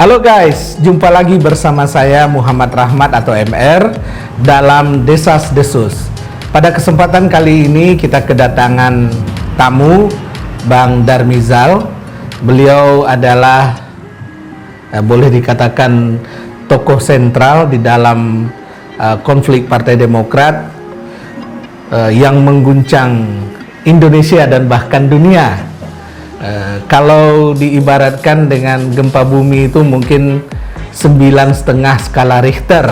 Halo guys, jumpa lagi bersama saya Muhammad Rahmat atau MR dalam Desas Desus. Pada kesempatan kali ini kita kedatangan tamu Bang Darmizal. Beliau adalah boleh dikatakan tokoh sentral di dalam konflik Partai Demokrat yang mengguncang Indonesia dan bahkan dunia. Kalau diibaratkan dengan gempa bumi itu mungkin 9,5 skala Richter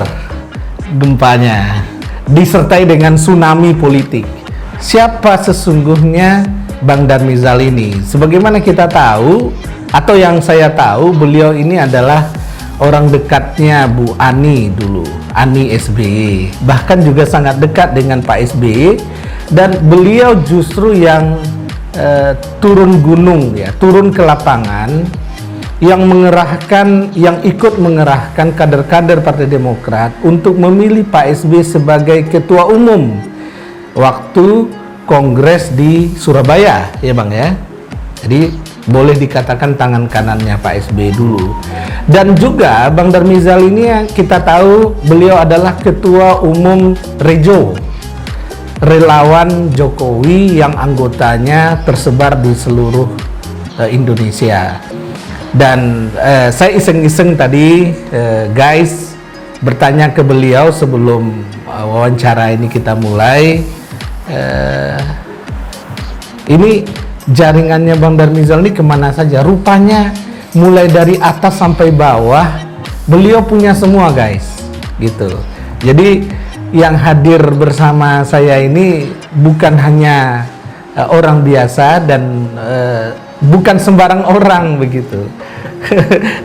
gempanya, disertai dengan tsunami politik. Siapa sesungguhnya Bang Darmizal ini? Sebagaimana kita tahu, atau yang saya tahu, beliau ini adalah orang dekatnya Bu Ani dulu, Ani SBY, bahkan juga sangat dekat dengan Pak SBY, dan beliau justru yang turun gunung, ya, turun ke lapangan, yang ikut mengerahkan kader-kader Partai Demokrat untuk memilih Pak SBY sebagai ketua umum waktu kongres di Surabaya, ya Bang ya. Jadi boleh dikatakan tangan kanannya Pak SBY dulu. Dan juga Bang Darmizal ini kita tahu beliau adalah ketua umum Rejo, relawan Jokowi yang anggotanya tersebar di seluruh Indonesia. Dan saya iseng-iseng tadi guys bertanya ke beliau sebelum wawancara ini kita mulai, ini jaringannya Bang Darmizal ini kemana saja? Rupanya mulai dari atas sampai bawah beliau punya semua guys, gitu. Jadi yang hadir bersama saya ini bukan hanya orang biasa dan bukan sembarang orang begitu.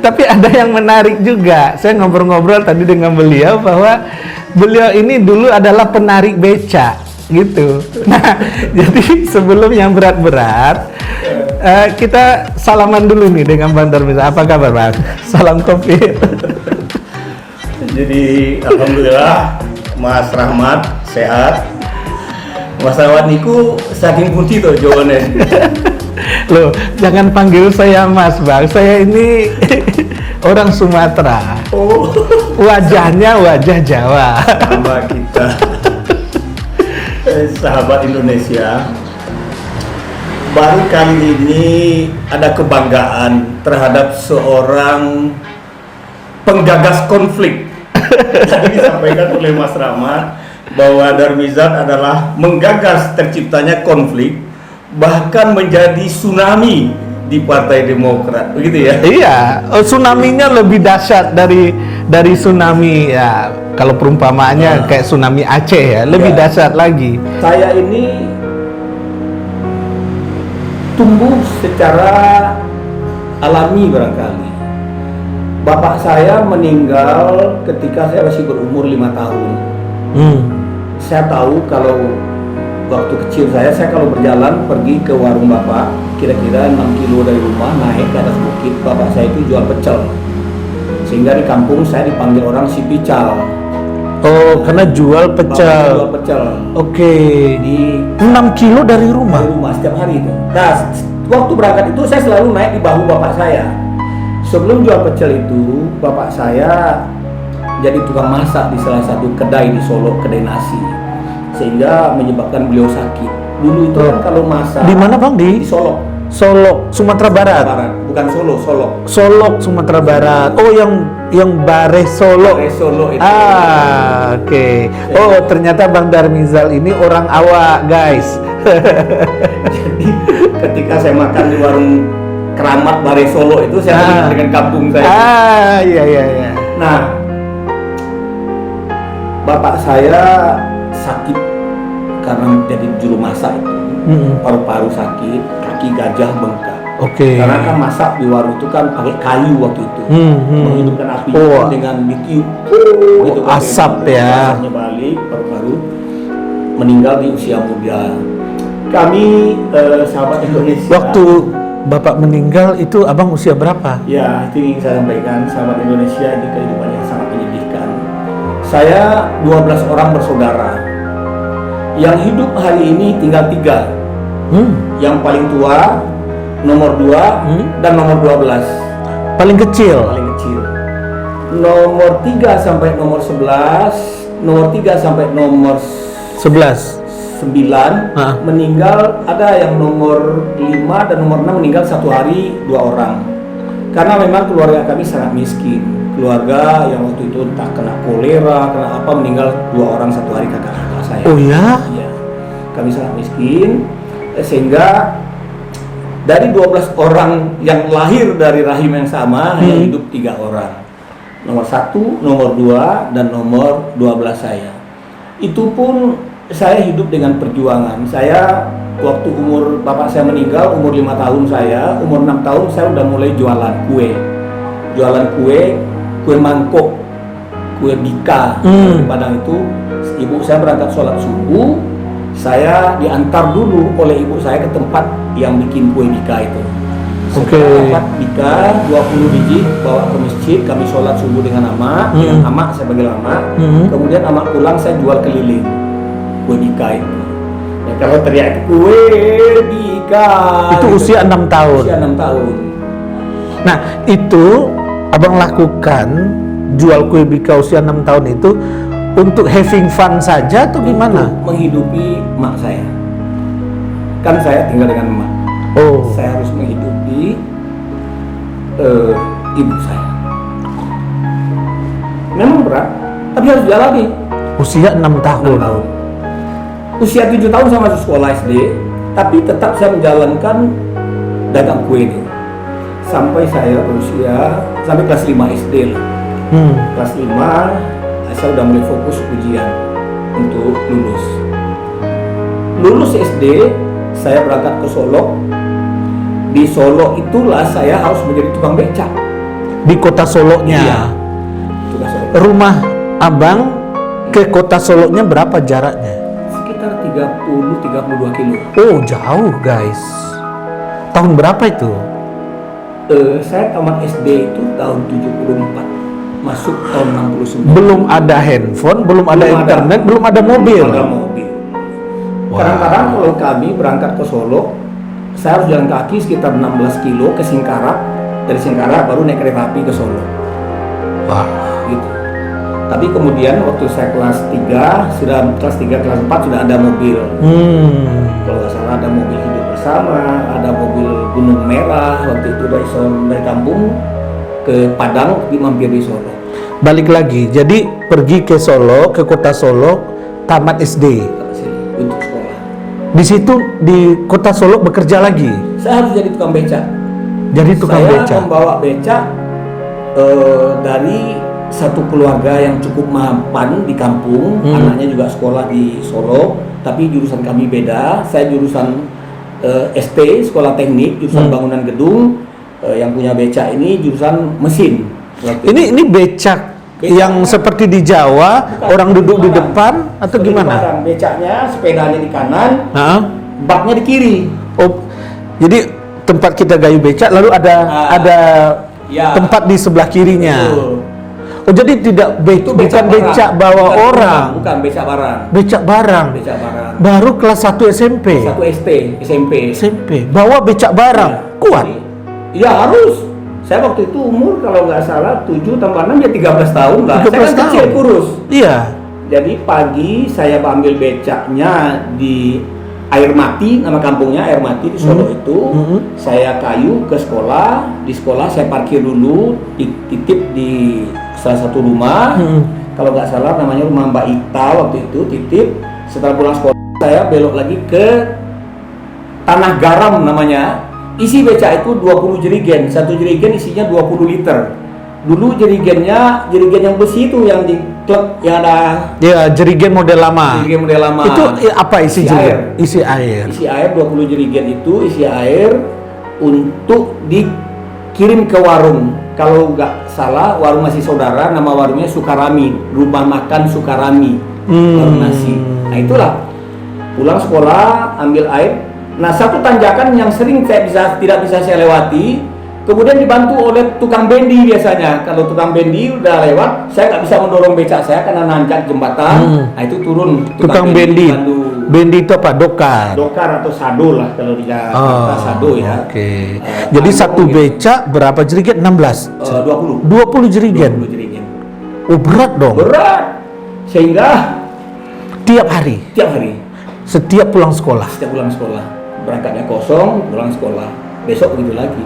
Tapi ada yang menarik juga. Saya ngobrol-ngobrol tadi dengan beliau bahwa beliau ini dulu adalah penarik beca gitu. Nah, jadi sebelum yang berat-berat, kita salaman dulu nih dengan Bang Darmizal. Apa kabar Bang? Salam Covid. Jadi alhamdulillah Mas Rahmat sehat. Mas Rahmat niku saking pundi to jawane. Loh, jangan panggil saya Mas Bang. Saya ini orang Sumatera. Oh, wajahnya wajah Jawa. sama kita. Sahabat Indonesia. Baru kali ini ada kebanggaan terhadap seorang penggagas konflik. Tadi disampaikan oleh Mas Rahmat bahwa Darmizal adalah menggagas terciptanya konflik, bahkan menjadi tsunami di Partai Demokrat, begitu ya? Iya, tsunami-nya lebih dahsyat dari tsunami ya. Kalau perumpamaannya kayak tsunami Aceh ya, lebih dahsyat lagi. Saya ini tumbuh secara alami barangkali. Bapak saya meninggal ketika saya masih berumur 5 tahun. Saya tahu kalau waktu kecil saya kalau berjalan pergi ke warung bapak, kira-kira 6 kilo dari rumah, naik ke atas bukit, bapak saya itu jual pecel. Sehingga di kampung saya dipanggil orang si pical. Oh, karena jual pecel. Jual pecel. Oke. Di 6 kilo dari rumah. Dari rumah setiap hari itu. Nah, waktu berangkat itu saya selalu naik di bahu bapak saya. Sebelum jual pecel itu, bapak saya jadi tukang masak di salah satu kedai di Solo, kedai nasi, sehingga menyebabkan beliau sakit. Dulu itu kan kalau masak. Di mana Bang? Di Solo. Solo, Sumatera Barat. Bukan Solo, Solo. Solo, Sumatera Barat. Oh, yang Bare Solo. Bare Solo itu. Oke. Oh, ternyata Bang Darmizal ini orang awak, guys. Jadi ketika saya makan di warung Keramat Bare Solo itu saya ingat dengan kampung saya. Iya. Nah, bapak saya sakit karena jadi juru masak itu. Paru-paru sakit, kaki gajah bengkak. Oke. Karena kan masak di warung itu kan pakai kayu waktu itu, menghidupkan api dengan ditiup, gitu kan, asap ya. Asapnya balik, paru-paru, meninggal di usia muda. Kami sahabat Indonesia. Waktu Bapak meninggal itu abang usia berapa? Ya, itu ingin saya sampaikan, sahabat Indonesia, ini kehidupan yang sangat menyedihkan. Saya 12 orang bersaudara. Yang hidup hari ini tinggal 3. Yang paling tua nomor 2 dan nomor 12. Paling kecil. Paling kecil. nomor 3 sampai nomor 11, nomor 3 sampai nomor 11. 9 Ah. meninggal, ada yang nomor 5 dan nomor 6 meninggal satu hari 2 orang. Karena memang keluarga kami sangat miskin. Keluarga yang waktu itu entah kena kolera, kena apa, meninggal 2 orang satu hari, kakak saya. Oh ya? Iya. Kami sangat miskin, sehingga dari 12 orang yang lahir dari rahim yang sama hanya hidup 3 orang. Nomor 1, nomor 2, dan nomor 12 saya. Itu pun saya hidup dengan perjuangan. Saya waktu umur bapak saya meninggal, umur 5 tahun saya, umur 6 tahun saya udah mulai jualan kue. Jualan kue mangkok, kue bika. Di Padang itu, ibu saya berangkat sholat subuh, saya diantar dulu oleh ibu saya ke tempat yang bikin kue bika itu. Setelah dapat bika 20 biji, bawa ke masjid, kami sholat subuh dengan amak, dengan amak saya panggil amak. Kemudian amak pulang, saya jual keliling kue bika itu. Ya, kalau teriak kue bika Itu gitu. usia 6 tahun. Usia 6 tahun. Nah, itu abang lakukan jual kue bika usia 6 tahun itu untuk having fun saja atau gimana? Untuk menghidupi mak saya. Kan saya tinggal dengan emak. Oh. Saya harus menghidupi ibu saya. Memang berat, tapi harus jalani. Usia 6 tahun. 6 tahun. Usia 7 tahun saya masuk sekolah SD, tapi tetap saya menjalankan dagang kue ini. Sampai saya berusia, sampai kelas 5 SD lah. Kelas 5, saya udah mulai fokus ujian untuk lulus. Lulus SD, saya berangkat ke Solo. Di Solo itulah saya harus menjadi tukang becak. Di kota Solonya. Iya. Tukang Solo. Rumah abang ke kota Solonya berapa jaraknya? Sekitar 30-32 kilo. Oh, jauh guys. Tahun berapa itu? Saya tamat SD itu tahun 74, masuk tahun 69. Belum ada handphone, belum ada internet, belum ada mobil. Belum ada mobil. Wah. Kadang-kadang kalau kami berangkat ke Solo, saya harus jalan kaki sekitar 16 kilo ke Singkarak. Dari Singkarak baru naik kereta api ke Solo. Wah. Gitu. Tapi kemudian waktu saya kelas 3, kelas 4 sudah ada mobil. Kalau nggak salah ada mobil Hidup Bersama, ada mobil Gunung Merah. Waktu itu dari kampung ke Padang, mampir di Solo. Balik lagi, jadi pergi ke Solo, ke kota Solo, tamat SD. Untuk sekolah. Di situ di kota Solo bekerja lagi. Saya harus jadi tukang becak. Jadi tukang Saya becak. membawa becak dari satu keluarga yang cukup mapan di kampung, anaknya juga sekolah di Solo, tapi jurusan kami beda. Saya jurusan ST, sekolah teknik, jurusan bangunan gedung. Yang punya becak ini jurusan mesin. Ini becak yang seperti di Jawa, Bukan, orang duduk di barang. depan atau Seperti gimana? barang. Becaknya, sepedanya di kanan, Hah? baknya di kiri. Oh, jadi tempat kita gayu becak lalu ada Ya. tempat di sebelah kirinya. Betul. Oh, jadi tidak Itu bukan barang. becak bawa Bukan, orang. Bukan becak barang. Becak barang. Becak barang. Baru kelas 1 SMP. Satu SMP. SMP. Bawa becak barang. Kuat. Iya harus. Saya waktu itu umur kalau nggak salah 7 tambah 6 ya 13 tahun lah. 13 Saya kan kecil tahun. kurus. Iya. Jadi pagi saya ambil becaknya di Air Mati, nama kampungnya Air Mati di Solo itu. Saya kayu ke sekolah. Di sekolah saya parkir dulu, titip di salah satu rumah. Kalau nggak salah namanya rumah Mbak Ita waktu itu, titip. Setelah pulang sekolah saya belok lagi ke Tanah Garam namanya. Isi becak itu 20 jerigen, satu jerigen isinya 20 liter. Dulu jerigennya jerigen yang besi itu yang di klub yang ada Ya, jerigen model lama. jerigen model lama. Itu apa isi jerigen? air. Isi air. Isi air 20 jerigen itu isi air untuk dikirim ke warung. Kalau nggak salah warung masih saudara, nama warungnya Sukarami, Rumah Makan Sukarami, warung nasi. Nah itulah pulang sekolah ambil air. Nah satu tanjakan yang sering saya tidak bisa saya lewati, kemudian dibantu oleh tukang bendi biasanya. Kalau tukang bendi udah lewat, saya nggak bisa mendorong becak saya karena nanjak jembatan. Nah itu turun Tukang bendi. dibantu. Bendi itu apa? Dokar. Dokar atau sado lah kalau di Jakarta sado ya. Oke. Jadi satu becak berapa jerigen? 16. 20. 20 jerigen. 20 jerigen. Oh, berat dong. Berat. Sehingga Tiap hari, setiap pulang sekolah. berangkatnya kosong, pulang sekolah, besok begitu lagi.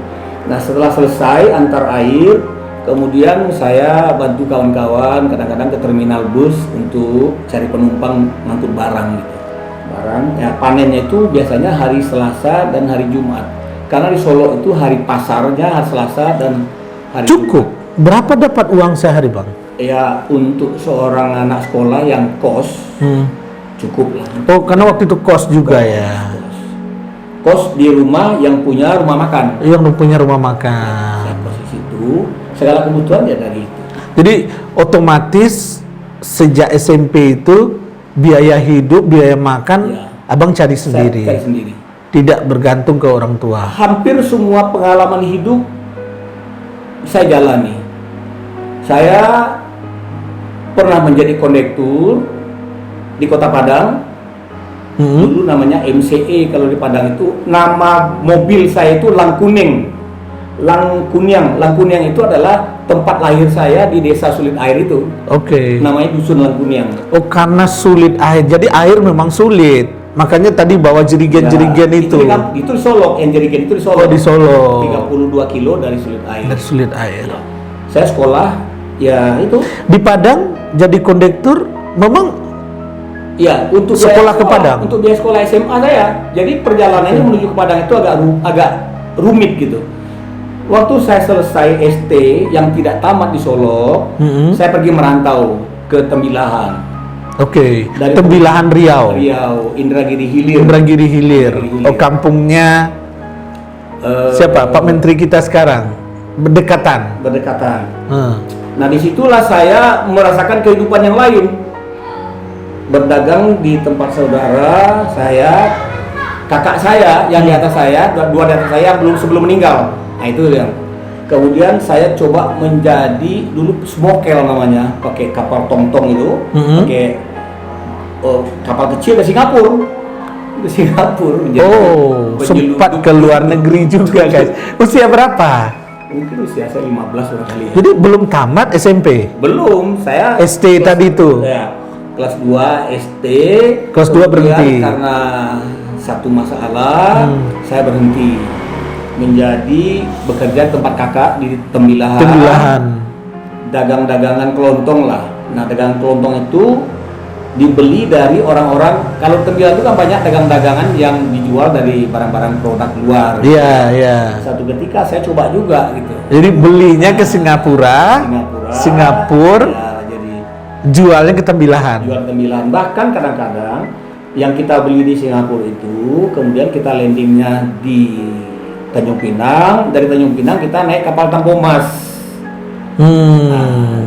Nah, setelah selesai antar air, kemudian saya bantu kawan-kawan kadang-kadang ke terminal bus untuk cari penumpang ngangkut barang gitu. Ya, panennya itu biasanya hari Selasa dan hari Jumat, karena di Solo itu hari pasarnya hari Selasa dan hari Cukup. Jumat. Berapa dapat uang sehari, Bang? Ya, untuk seorang anak sekolah yang kos cukup lah. Oh, karena waktu itu kos juga ya. Kos di rumah yang punya rumah makan. Yang punya rumah Saya makan. kos di situ, segala kebutuhan ya dari itu. Jadi otomatis sejak SMP itu biaya hidup, biaya makan, Ya. abang cari Saya sendiri. cari sendiri. Tidak bergantung ke orang tua. Hampir semua pengalaman hidup saya jalani. Saya pernah menjadi kondektur di Kota Padang. Dulu namanya MCE, kalau di Padang itu nama mobil saya itu Lang Kuning. Lang Kunyang itu adalah tempat lahir saya di desa Sulit Air itu. Oke. Namanya Dusun Lang Kunyang. Oh, karena sulit air. Jadi air memang sulit. Makanya tadi bawa jerigen-jerigen Ya, itu. itu di Solo, yang jerigen itu di Solo. Oh, di Solo. 32 kilo dari Sulit Air. Dari sulit air. Ya. Saya sekolah, ya itu. Di Padang jadi kondektur memang Ya, untuk Sekolah biaya ke Padang? Untuk biaya sekolah SMA saya. Jadi perjalanannya menuju ke Padang itu agak rumit gitu. Waktu saya selesai ST yang tidak tamat di Solo, saya pergi merantau ke Tembilahan. Oke. Dari Tembilahan Riau. Indragiri Hilir. Indragiri Hilir. Indragiri Hilir. Oh, kampungnya siapa? Pak Menteri kita sekarang. Berdekatan. Berdekatan. Hmm. Nah, disitulah saya merasakan kehidupan yang lain. Berdagang di tempat saudara saya, kakak saya yang di atas saya, dua di atas saya yang sebelum meninggal. Nah, itu yang. Kemudian saya coba menjadi dulu smokel namanya, pakai kapal tong-tong itu, pakai kapal kecil ke Singapura. menjadi Oh, sempat ke luar negeri juga, guys. Usia berapa? Mungkin usia saya 15 kali ya. Jadi belum tamat SMP. Belum, saya ST tadi itu. Ya, kelas 2 ST. Kelas 2 berhenti. Karena satu masalah, saya berhenti menjadi bekerja di tempat kakak di Tembilahan. Tembilahan. Dagang-dagangan kelontong lah. Nah, dagangan kelontong itu dibeli dari orang-orang. Kalau Tembilahan itu kan banyak dagang-dagangan yang dijual dari barang-barang produk luar. Iya, iya. Satu ketika saya coba juga gitu. Jadi belinya ke Singapura. Singapura. Ya, jadi Jualnya ke Tembilahan. jual Tembilahan. Bahkan kadang-kadang yang kita beli di Singapura itu kemudian kita landingnya di Tanjung Pinang. Dari Tanjung Pinang kita naik kapal Tampomas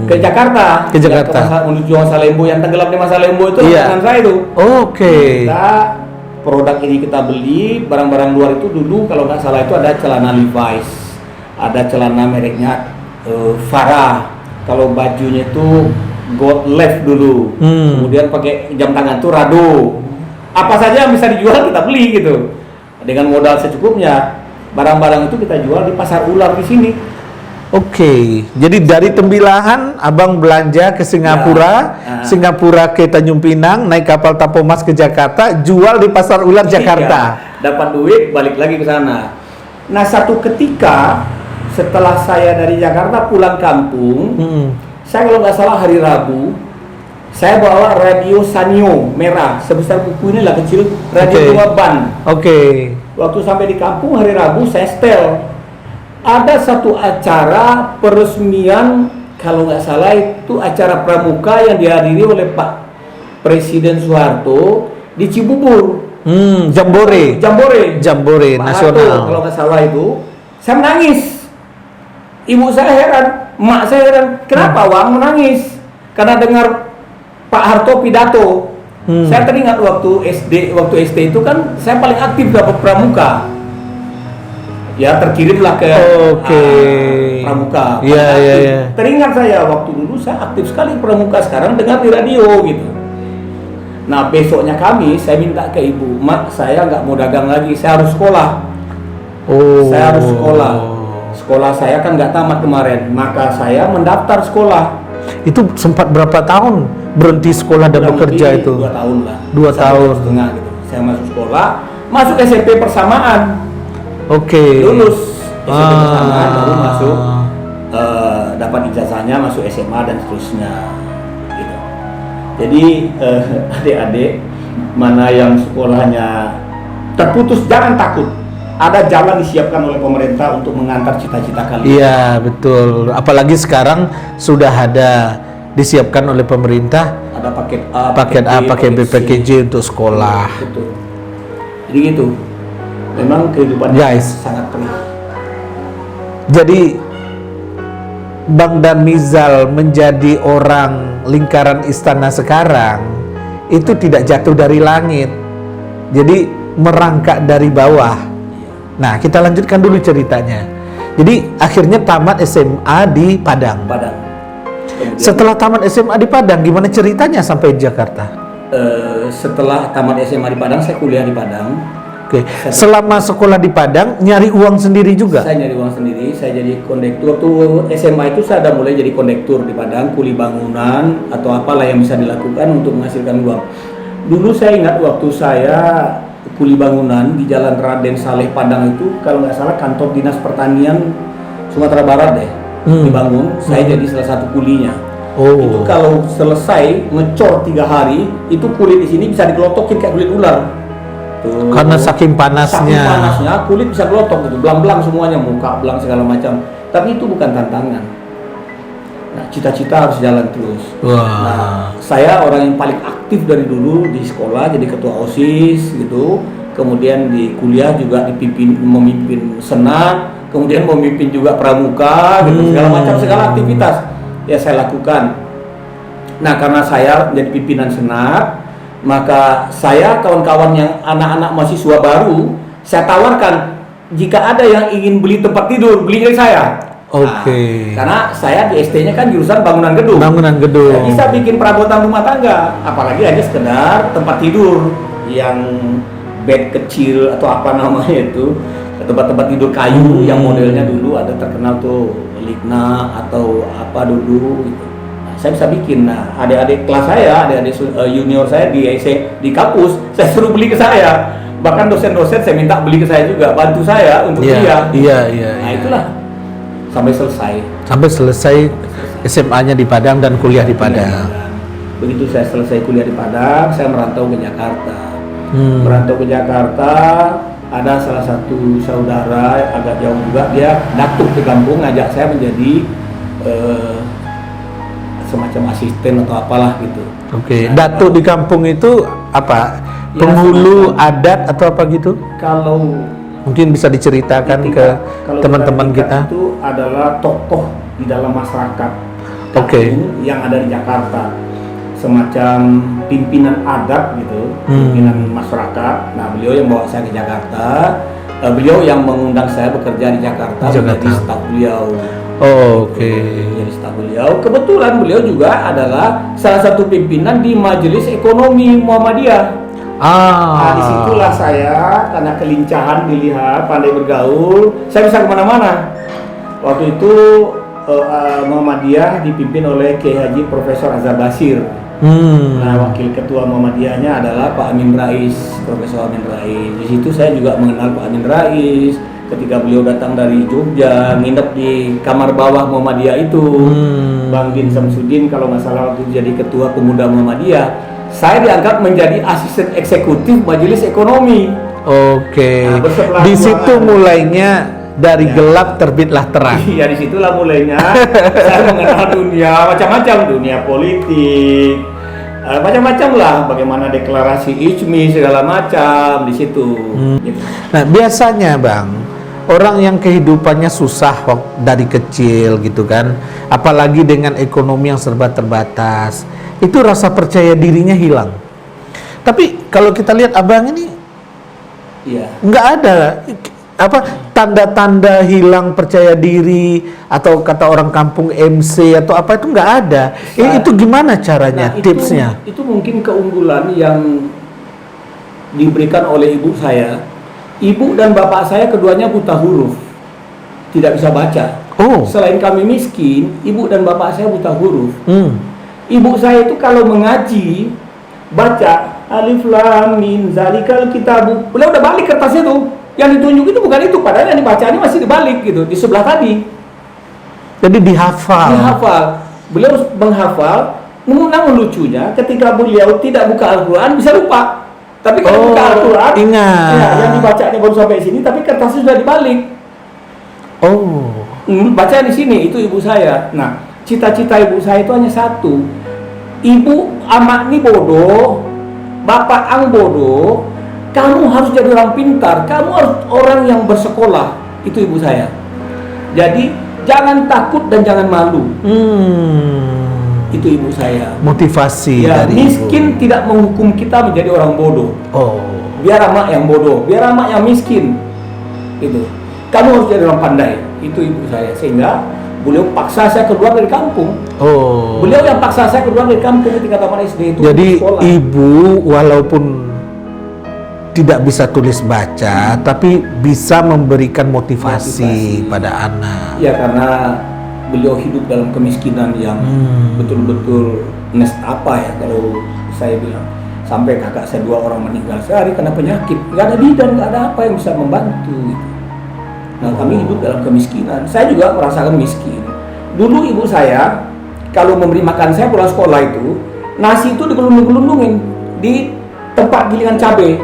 ke Jakarta. Ke Jakarta. Menuju Masa Lembo, yang tenggelam di Masa Lembo itu Iya. dengan saya itu. Oke. Kita produk ini kita beli, barang-barang luar itu dulu kalau nggak salah itu ada celana Levi's, ada celana mereknya Farah. Kalau bajunya itu Gold Leaf dulu. Kemudian pakai jam tangan itu Rado. Apa saja yang bisa dijual kita beli gitu. Dengan modal secukupnya. Barang-barang itu kita jual di pasar ular di sini. Oke, jadi dari Tembilahan abang belanja ke Singapura, Ya. Singapura ke Tanjung Pinang, naik kapal Tampomas ke Jakarta, jual di pasar ular Jakarta. Ya, dapat duit balik lagi ke sana. Nah, satu ketika setelah saya dari Jakarta pulang kampung, saya kalau nggak salah hari Rabu, saya bawa radio Sanyo merah sebesar buku ini lah, kecil, radio 2 ban. Oke. Waktu sampai di kampung hari Rabu saya setel. Ada satu acara peresmian, kalau nggak salah itu acara pramuka yang dihadiri oleh Pak Presiden Soeharto di Cibubur. Jambore Pak nasional. Harto, kalau nggak salah itu, saya menangis. Ibu saya heran, emak saya heran, kenapa Wang menangis? Karena dengar Pak Harto pidato. Saya teringat waktu ST itu kan saya paling aktif dapat pramuka. Ya, terkirimlah ke pramuka. Iya. Teringat saya waktu dulu saya aktif sekali pramuka, sekarang dengar di radio gitu. Nah, besoknya saya minta ke ibu, Mak, saya nggak mau dagang lagi, saya harus sekolah. Saya harus sekolah. Sekolah saya kan nggak tamat kemarin, maka saya mendaftar sekolah Itu sempat berapa tahun berhenti sekolah dan Kurang bekerja lebih itu? 2 tahun lah. 2 1,5 tahun. tahun gitu. Saya masuk sekolah, masuk SMP persamaan. Oke. Lulus SMP persamaan baru masuk Ah. dapat ijazahnya masuk SMA dan seterusnya gitu. Jadi adik-adik mana yang sekolahnya terputus jangan takut. Ada jalan disiapkan oleh pemerintah untuk mengantar cita-cita kalian. Iya, betul. Apalagi sekarang sudah ada disiapkan oleh pemerintah Ada paket A, paket B, paket C. J untuk sekolah. Betul. Jadi gitu. Memang kehidupan Guys. sangat perih. Jadi Bang Damizal menjadi orang lingkaran istana sekarang itu tidak jatuh dari langit. Jadi merangkak dari bawah. Nah, kita lanjutkan dulu ceritanya. Jadi akhirnya tamat SMA di Padang. Padang. Kemudian, Setelah tamat SMA di Padang, gimana ceritanya sampai Jakarta? setelah tamat SMA di Padang, saya kuliah di Padang. Oke. Selama sekolah di Padang, nyari uang sendiri juga. Saya nyari uang sendiri, saya jadi kondektur. Waktu SMA itu saya udah mulai jadi kondektur di Padang, kuli bangunan atau apalah yang bisa dilakukan untuk menghasilkan uang. Dulu saya ingat waktu saya kuli bangunan di Jalan Raden Saleh Padang itu, kalau nggak salah kantor dinas pertanian Sumatera Barat deh dibangun. Saya jadi salah satu kulinya. Itu kalau selesai ngecor 3 hari, itu kulit di sini bisa dikelotokin kayak kulit ular. Tuh. Karena saking panasnya. Saking panasnya, kulit bisa kelotok gitu, belang-belang semuanya, muka belang segala macam. Tapi itu bukan tantangan. Nah, cita-cita harus jalan terus. Wah. Nah, saya orang yang paling aktif dari dulu di sekolah, jadi ketua OSIS gitu. Kemudian di kuliah juga memimpin senat, kemudian memimpin juga pramuka gitu, segala aktivitas ya saya lakukan. Nah, karena saya menjadi pimpinan senat, maka saya kawan-kawan yang anak-anak mahasiswa baru, saya tawarkan jika ada yang ingin beli tempat tidur, beli dari saya. Oke. Nah, karena saya di ST-nya kan jurusan bangunan gedung. Bangunan gedung. Saya bisa bikin perabotan rumah tangga, apalagi hanya sekedar tempat tidur yang bed kecil atau apa namanya itu, tempat-tempat tidur kayu yang modelnya dulu ada terkenal tuh Ligna atau apa dulu gitu. Nah, saya bisa bikin. Nah, adik-adik kelas saya, adik-adik junior saya di kampus, saya suruh beli ke saya. Bahkan dosen-dosen saya minta beli ke saya juga, bantu saya untuk dia. Iya. Nah, itulah sampai selesai. Sampai selesai SMA-nya di Padang dan kuliah di Padang. Begitu saya selesai kuliah di Padang, saya merantau ke Jakarta. Merantau ke Jakarta, ada salah satu saudara agak jauh juga, dia datuk ke kampung ngajak saya menjadi semacam asisten atau apalah gitu. Oke. Nah, Datuk di kampung itu apa? Ya, Penghulu semacam. adat atau apa gitu? Kalau Mungkin bisa diceritakan ke kalau teman-teman tingkat kita. itu adalah tokoh di dalam masyarakat Oke. yang ada di Jakarta, semacam pimpinan adat gitu, pimpinan masyarakat. Nah, beliau yang bawa saya ke Jakarta, beliau yang mengundang saya bekerja di Jakarta, menjadi staf beliau. Oke. Jadi staf beliau. Kebetulan beliau juga adalah salah satu pimpinan di Majelis Ekonomi Muhammadiyah. Nah, disitulah saya karena kelincahan dilihat, pandai bergaul, saya bisa kemana-mana. Waktu itu Muhammadiyah dipimpin oleh Kiai Haji Profesor Azhar Basir. Nah, wakil ketua Muhammadiyahnya adalah Pak Amin Rais, Profesor Amin Rais. Di situ saya juga mengenal Pak Amin Rais. Ketika beliau datang dari Jogja, nginep di kamar bawah Muhammadiyah itu, Bang Din Samsudin kalau nggak salah waktu jadi ketua pemuda Muhammadiyah. Saya dianggap menjadi asisten eksekutif Majelis Ekonomi. Oke. Nah, bersebelahan Di situ ruangan. mulainya dari gelap terbitlah terang. Iya, disitulah mulainya saya mengenal dunia macam-macam, dunia politik, macam-macam lah. Bagaimana deklarasi IJMI segala macam di situ. Gitu. Nah, biasanya Bang, orang yang kehidupannya susah dari kecil gitu kan, apalagi dengan ekonomi yang serba terbatas, itu rasa percaya dirinya hilang. Tapi kalau kita lihat Abang ini, Iya. nggak ada tanda-tanda hilang percaya diri atau kata orang kampung MC atau apa, itu nggak ada. Itu gimana caranya, tipsnya? Itu mungkin keunggulan yang diberikan oleh ibu saya. Ibu dan bapak saya keduanya buta huruf. tidak bisa baca. Oh. Selain kami miskin, ibu dan bapak saya buta huruf. Hmm. Ibu saya itu kalau mengaji, baca alif lam mim zalikal kitabu, beliau udah balik kertasnya tuh. Yang ditunjuk itu bukan itu, padahal yang dibacaannya masih dibalik gitu, di sebelah tadi. Jadi dihafal. Dihafal. Beliau menghafal, namun lucunya ketika beliau tidak buka Al-Quran bisa lupa. Tapi kalau buka Al-Quran, ingat. ya, yang dibacanya baru sampai sini, tapi kertasnya sudah dibalik. Oh. Baca di sini, itu ibu saya. Nah, cita-cita ibu saya itu hanya satu. Ibu amak ini bodoh, bapak ang bodoh, kamu harus jadi orang pintar, kamu harus orang yang bersekolah. Itu ibu saya. Jadi, jangan takut dan jangan malu. Itu ibu saya. Motivasi Ya, dari miskin ibu. tidak menghukum kita menjadi orang bodoh. Oh. Biar amak yang bodoh, biar amak yang miskin. Itu. Kamu harus jadi orang pandai. Itu ibu saya. Sehingga beliau paksa saya keluar dari kampung. Oh. Beliau yang paksa saya keluar dari kampung ketika taman SD itu. Jadi sekolah. ibu walaupun tidak bisa tulis baca, tapi bisa memberikan motivasi pada anak. Ya, karena beliau hidup dalam kemiskinan yang betul-betul nestapa ya, kalau saya bilang. Sampai kakak saya 2 orang meninggal sehari karena penyakit, nggak ada bidan, nggak ada apa yang bisa membantu gitu. Nah, kami hidup dalam kemiskinan. Saya juga merasakan miskin. Dulu ibu saya kalau memberi makan saya pulang sekolah itu, nasi itu digelundung-gelundungin di tempat gilingan cabai.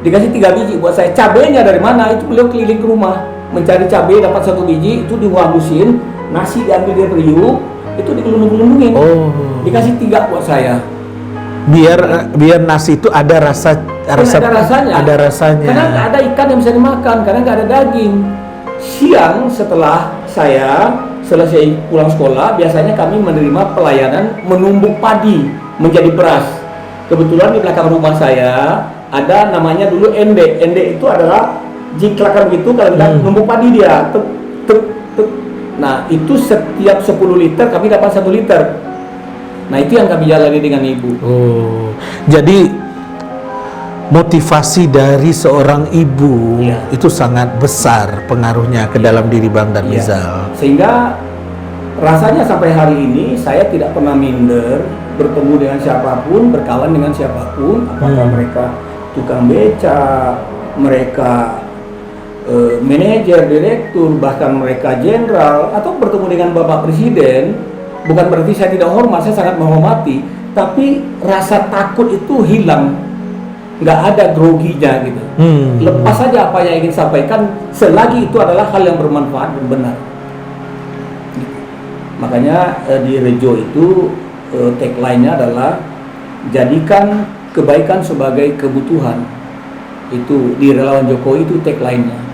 Dikasih 3 biji buat saya. Cabenya dari mana? Itu beliau keliling ke rumah mencari cabai, dapat 1 biji, itu dihalusin, nasi diambil dari periuk, itu digelundung-gelundungin. Oh. Dikasih 3 buat saya. Biar nasi itu ada Ada rasanya. Ada rasanya. Karena nggak ada ikan yang bisa dimakan, karena nggak ada daging. Siang setelah saya selesai pulang sekolah, biasanya kami menerima pelayanan menumbuk padi menjadi beras. Kebetulan di belakang rumah saya ada namanya dulu ende. Ende itu adalah jiklakan gitu, kalau kita numbuk padi dia. Tuk, tuk, tuk. Nah, itu setiap 10 liter kami dapat 1 liter. Nah, itu yang kami jalani dengan ibu. Oh. Jadi motivasi dari seorang ibu itu sangat besar pengaruhnya ke dalam diri Bang dan Rizal. Sehingga rasanya sampai hari ini saya tidak pernah minder bertemu dengan siapapun, berkawan dengan siapapun, apakah mereka tukang beca, mereka manajer, direktur, bahkan mereka jenderal, atau bertemu dengan Bapak Presiden. Bukan berarti saya tidak hormat, saya sangat menghormati, tapi rasa takut itu hilang. Nggak ada groginya gitu. Lepas saja apa yang ingin sampaikan selagi itu adalah hal yang bermanfaat dan benar. Makanya di Rejo itu tagline-nya adalah jadikan kebaikan sebagai kebutuhan. Itu di Relawan Jokowi itu tagline-nya.